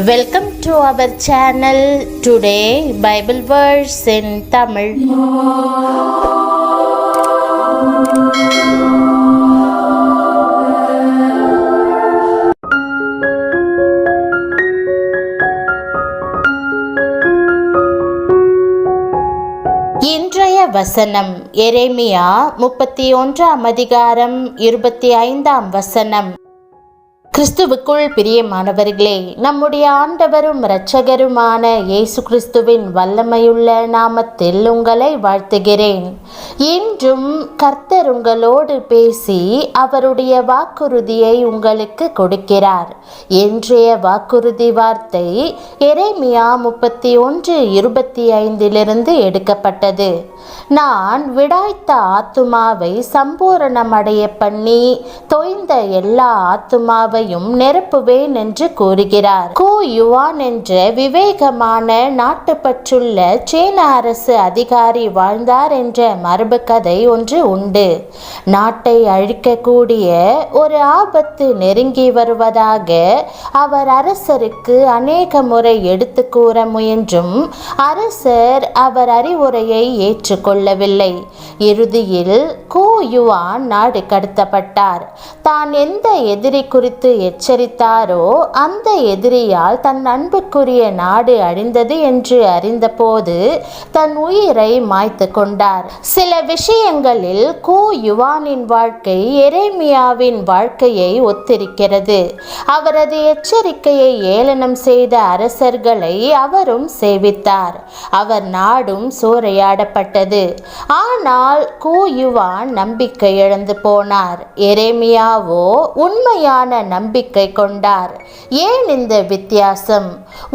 Welcome to our channel. Today Bible verse in Tamil. இன்றைய வசனம் எரேமியா 31 அதிகாரம் 25 வசனம். கிறிஸ்துவுக்குள் பிரியமானவர்களே, நம்முடைய ஆண்டவரும் இரட்சகருமான இயேசு கிறிஸ்துவின் வல்லமையுள்ள நாமத்தில் உங்களை வாழ்த்துகிறேன். இன்றும் கர்த்தர் உங்களோடு பேசி அவருடைய வாக்குறுதியை உங்களுக்கு கொடுக்கிறார். இன்றைய வாக்குறுதி வார்த்தை எரேமியா 31:25 எடுக்கப்பட்டது. நான் விடாய்த்த ஆத்துமாவை சம்பூரணமடைய பண்ணி தொய்ந்த எல்லா ஆத்துமாவையும் நிரப்புவேன் என்று கூறுகிறார். யுவான் என்ற விவேகமான நாட்டுப்பற்றுள்ள சீன அரசு அதிகாரி வாழ்ந்தார் என்ற மரபு கதை ஒன்று உண்டு. நாட்டை அழிக்கக்கூடிய ஒரு ஆபத்து நெருங்கி வருவதாக அவர் அரசருக்கு அநேக முறை எடுத்து கூற முயன்றும் அரசர் அவர் அறிவுரையை ஏற்றுக்கொள்ளவில்லை. இறுதியில் யுவான் நாடு கடத்தப்பட்டார். தான் எந்த எதிரி குறித்து எச்சரித்தாரோ அந்த எதிரியால் தன் அன்புக்குரிய நாடு அழிந்தது என்று அறிந்தபோது தன் உயிரை மாய்த்து கொண்டார். சில விஷயங்களில் யுவானின் வாழ்க்கை எரேமியாவின் வாழ்க்கையை ஒத்திருக்கிறது. அவரது எச்சரிக்கையை ஏளனம் செய்த அரசர்களை அவரும் சேவித்தார். அவர் நாடும் சூறையாடப்பட்டது. ஆனால் யுவான் நம்பிக்கை இழந்து போனார். எரேமியாவோ உண்மையான நம்பிக்கை கொண்டார். ஏன் இந்த வித்தியாசம்?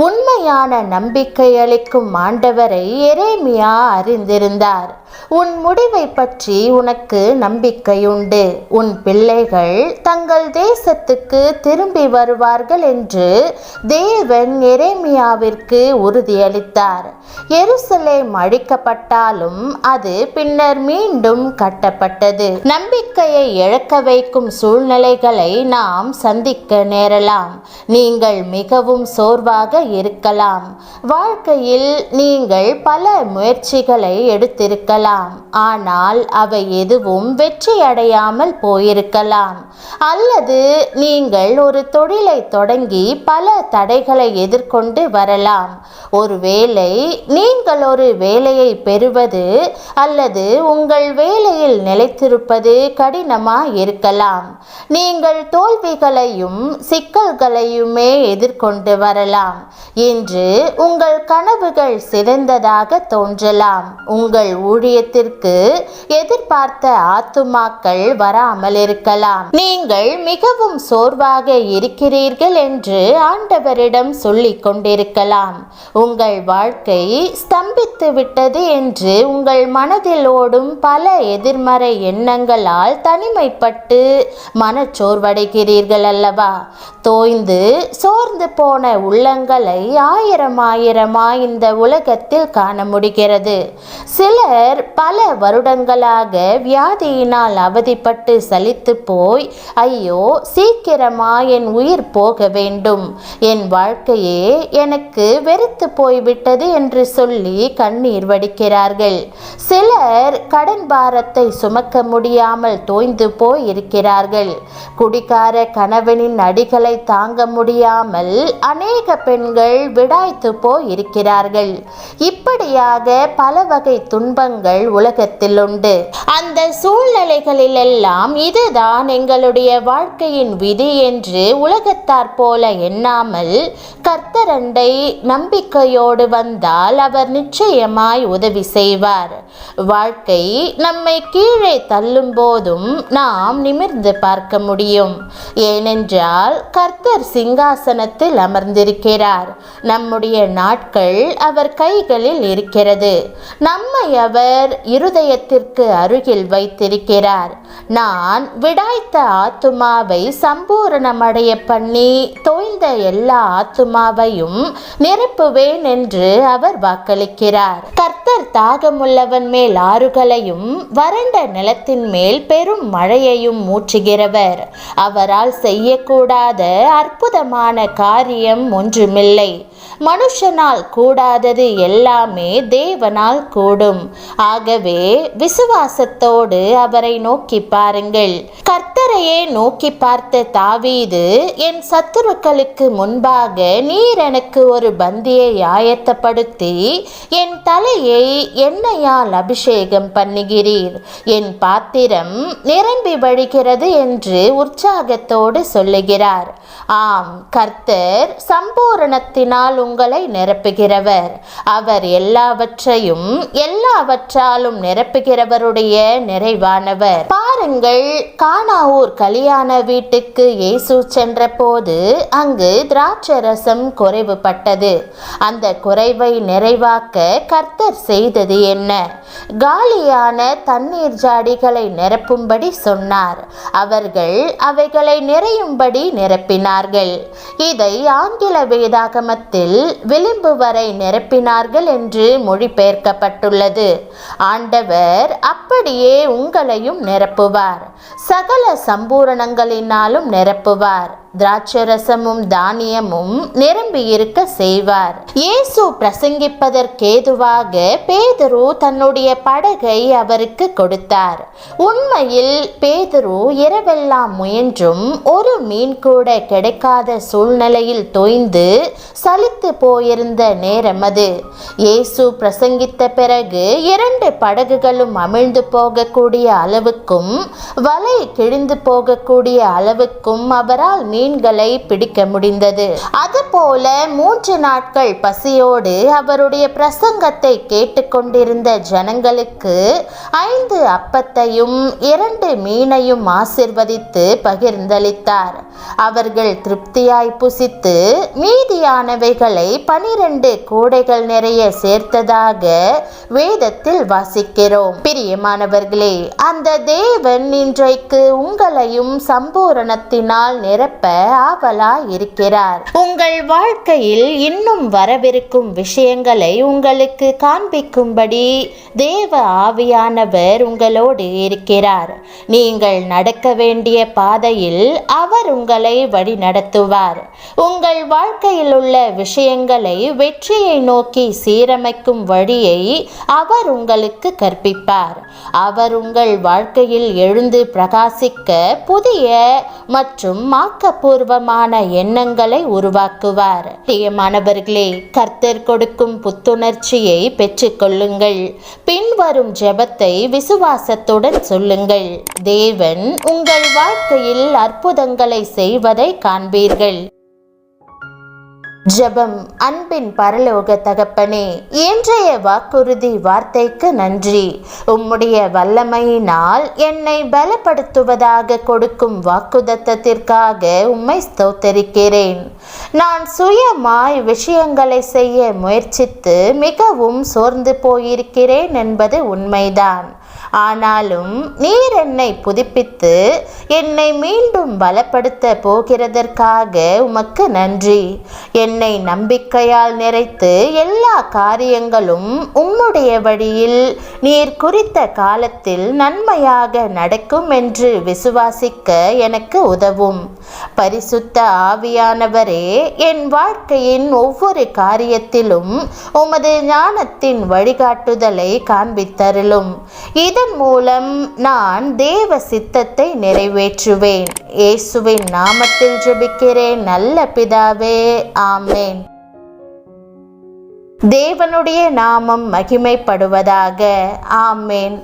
உண்மையான நம்பிக்கை அளிக்கும் ஆண்டவரை எரேமியா அறிந்திருந்தார். உன் முடிவை பற்றி உனக்கு நம்பிக்கை உண்டு. உன் பிள்ளைகள் தங்கள் தேசத்துக்கு திரும்பி வருவார்கள் என்று தேவன் எரேமியாவிற்கு உறுதியளித்தார். எருசலேம் அழிக்கப்பட்டாலும் அது பின்னர் மீண்டும் கட்டப்பட்டது. நம்பிக்கையை இழக்க வைக்கும் சூழ்நிலைகளை நாம் சந்திக்க நேரலாம். நீங்கள் மிகவும் சோர்வாக இருக்கலாம். வாழ்க்கையில் நீங்கள் பல முயற்சிகளை எடுத்திருக்கலாம். ஆனால் அவை எதுவும் வெற்றி அடையாமல் போயிருக்கலாம். அல்லது நீங்கள் ஒரு தொழிலை தொடங்கி பல தடைகளை எதிர்கொண்டு வரலாம். ஒருவேளை நீங்கள் ஒரு வேலையை பெறுவது அல்லது உங்கள் வேலையில் நிலைத்திருப்பது கடினமாக இருக்கலாம். நீங்கள் தோல்விகளையும் சிக்கல்களையுமே எதிர்கொண்டு வரலாம். இன்று உங்கள் கனவுகள் சிதைந்ததாக தோன்றலாம். உங்கள் ஊழியத்திற்கு எதிர்பார்த்த ஆத்துமாக்கள் வராமல் இருக்கலாம். நீங்கள் மிகவும் சோர்வாக இருக்கிறீர்கள் என்று ஆண்டவரிடம் சொல்லிக் கொண்டிருக்கலாம். உங்கள் வாழ்க்கை ஸ்தம்பித்து விட்டது என்று உங்கள் மனதில் ஓடும் பல எதிர்மறை எண்ணங்களால் தனிமைப்பட்டு மனச்சோர்வடைகிறீர்கள் அல்லவா? தோய்ந்து சோர்ந்து போன உள்ளங்களை ஆயிரமாய் இந்த உலகத்தில் காண முடிகிறது. சிலர் பல வருடங்களாக வியாதியினால் அவதிப்பட்டு சலித்து போய், ஐயோ சீக்கிரமா என் உயிர் போக வேண்டும், என் வாழ்க்கையே எனக்கு வெறுத்து போய்விட்டது என்று சொல்லி கண்ணீர் வடிக்கிறார்கள். சிலர் கடன் பாரத்தை சுமக்க முடியாமல் தோய்ந்து போய் இருக்கிறார்கள். குடிகார கணவனின் அடிகளை தாங்க முடியாமல் அநேக பெண்கள் விடாய்த்து போய் இருக்கிறார்கள். இப்படியாக பல வகை துன்பங்கள் உலகத்தில் உண்டு. அந்த சூழ்நிலைகளிலெல்லாம் இதுதான் எங்களுடைய வாழ்க்கையின் விதி என்று உலகத்தார் போல எண்ணாமல் கர்த்தரண்டை நம்பிக்கையோடு வந்தால் அவர் நிச்சயமாய் உதவி செய்வார். வாழ்க்கை நம்மை கீழே தள்ளும் போதும் நாம் நிமிர்ந்து பார்க்க முடியும். ஏனென்றால் கர்த்தர் சிங்காசனத்தில் அமர்ந்திருக்கிறார். நம்முடைய நாட்கள் அவர் கைகளில் இருக்கிறது. நம்மை அவர் அவர் இருதயத்திற்கு அருகில் வைத்திருக்கிறார். நான் விடாய்த்த ஆத்துமாவை சம்பூரணமடைய பண்ணி தோய்ந்த எல்லா ஆத்துமாவையும் நிரப்புவேன் என்று அவர் வாக்களிக்கிறார். கர்த்தர் தாகமுள்ளவன் மேல் ஆறுகளையும் வறண்ட நிலத்தின் மேல் பெரும் மழையையும் ஊற்றுகிறவர். அவரால் செய்யக்கூடாத அற்புதமான காரியம் ஒன்றுமில்லை. மனுஷனால் கூடாதது எல்லாமே தேவனால் கூடும். ஆகவே விசுவாசத்தோடு அவரை நோக்கி பாருங்கள். கர்த்தரையே நோக்கி பார்த்த தாவீது, என் சத்துருக்களுக்கு முன்பாக நீர் எனக்கு ஒரு பந்தியை ஆயத்தப்படுத்தி என் தலையை எண்ணெயால் அபிஷேகம் பண்ணுகிறீர், என் பாத்திரம் நிரம்பி வழிகிறது என்று உற்சாகத்தோடு சொல்லுகிறார். ஆம், கர்த்தர் சம்பூரணத்தினால் உங்களை நிரப்புகிறவர். அவர் எல்லாவற்றையும் எல்லாவற்றாலும் நிரப்புகிறவருடைய நிறைவானவர். பாருங்கள், கானாவூர் கல்யாண வீட்டுக்கு இயேசு சென்ற போது அங்கு திராட்சரசம் குறைவுபட்டது. அந்த குறைவை நிறைவாக்க கர்த்தர் செய்தது என்ன? காலியான தண்ணீர் ஜாடிகளை நிரப்பும்படி சொன்னார். அவர்கள் அவைகளை நிறையும்படி நிரப்பினார்கள். இதை ஆங்கில வேதாகமத்தில் விளிம்பு வரை நிரப்பினார்கள் என்று மொழிபெயர்க்கப்பட்டுள்ளது. ஆண்டவர் அப்படியே உங்களையும் நிரப்புவார். சகல சம்பூரணங்களினாலும் நிரப்புவார். திராட்சரசமும் தானியமும் நிரம்பி இருக்க செய்வார். இயேசு பிரசங்கிப்பதற்கேதுவாக பேதுரு தன்னுடைய படகை அவருக்கு கொடுத்தார். உண்மையில் பேதுரு இரவெல்லாம் முயன்றும் ஒரு மீன் கூட கிடைக்காத சூழ்நிலையில் தோய்ந்து சலித்து போயிருந்த நேரம் அது. இயேசு பிரசங்கித்த பிறகு 2 படகுகளும் அமிழ்ந்து போகக்கூடிய அளவுக்கும் வலை கிழிந்து போகக்கூடிய அளவுக்கும் அவரால் மீன்களை பிடிக்க முடிந்தது. அதுபோல 3 நாட்கள் பசியோடு அவருடைய பிரசங்கத்தை கேட்டுக்கொண்டிருந்த ஜனங்களுக்கு 5 அப்பத்தையும் 2 மீனையும் ஆசிர்வதித்து பகிர்ந்தளித்தார். அவர்கள் திருப்தியாய் புசித்து மீதியானவைகளை 12 கூடைகள் நிறைய சேர்த்ததாக வேதத்தில் வாசிக்கிறோம். பிரியமானவர்களே, அந்த தேவன் இன்றைக்கு உங்களையும் சம்பூரணத்தினால் நிரப்ப ஆவலாய் இருக்கிறார். உங்கள் வாழ்க்கையில் இன்னும் வரவிருக்கும் விஷயங்களை உங்களுக்கு காண்பிக்கும்படி தேவ ஆவியானவர் உங்களோடு இருக்கிறார். நீங்கள் நடக்க வேண்டிய பாதையில் அவர் உங்களை வழி நடத்துவார். உங்கள் வாழ்க்கையில் உள்ள விஷயங்களை வெற்றியை நோக்கி சீரமைக்கும் வழியை அவர் உங்களுக்கு கற்பிப்பார். அவர் உங்கள் வாழ்க்கையில் எழுந்து பிரகாசிக்க புதிய மற்றும் ஆக்கப்பூர்வமான எண்ணங்களை உருவாக்குவார். பிரியமானவர்களே, கர்த்தர் கொடுக்கும் புத்துணர்ச்சியை பெற்றுக்கொள்ளுங்கள். பின்வரும் ஜெபத்தை விசுவாசத்துடன் சொல்லுங்கள். தேவன் உங்கள் வாழ்க்கையில் அற்புதங்களை செய்வதை காண்பீர்கள். ஜெபம். அன்பின் பரலோக தகப்பனே, இன்றைய வாக்குறுதி வார்த்தைக்கு நன்றி. உம்முடைய வல்லமையினால் என்னை பலப்படுத்துவதாக கொடுக்கும் வாக்குதத்தத்திற்காக உம்மை ஸ்தோத்தரிக்கிறேன். நான் சுயமாய் விஷயங்களை செய்ய முயற்சித்து மிகவும் சோர்ந்து போயிருக்கிறேன் என்பது உண்மைதான். ஆனாலும் நீர் என்னை புதுப்பித்து என்னை மீண்டும் பலப்படுத்த போகிறதற்காக உமக்கு நன்றி. என்னை நம்பிக்கையால் நிறைத்து எல்லா காரியங்களும் உம்முடைய வழியில் நீர் குறித்த காலத்தில் நன்மையாக நடக்கும் என்று விசுவாசிக்க எனக்கு உதவும். பரிசுத்த ஆவியானவரே, என் வாழ்க்கையின் ஒவ்வொரு காரியத்திலும் உமது ஞானத்தின் வழிகாட்டுதலை காண்பித்தருளும். இதன் மூலம் நான் தேவ சித்தத்தை நிறைவேற்றுவேன். இயேசுவின் நாமத்தில் ஜெபிக்கிறேன் நல்ல பிதாவே, ஆமென். தேவனுடைய நாமம் மகிமைப்படுவதாக. ஆமென்.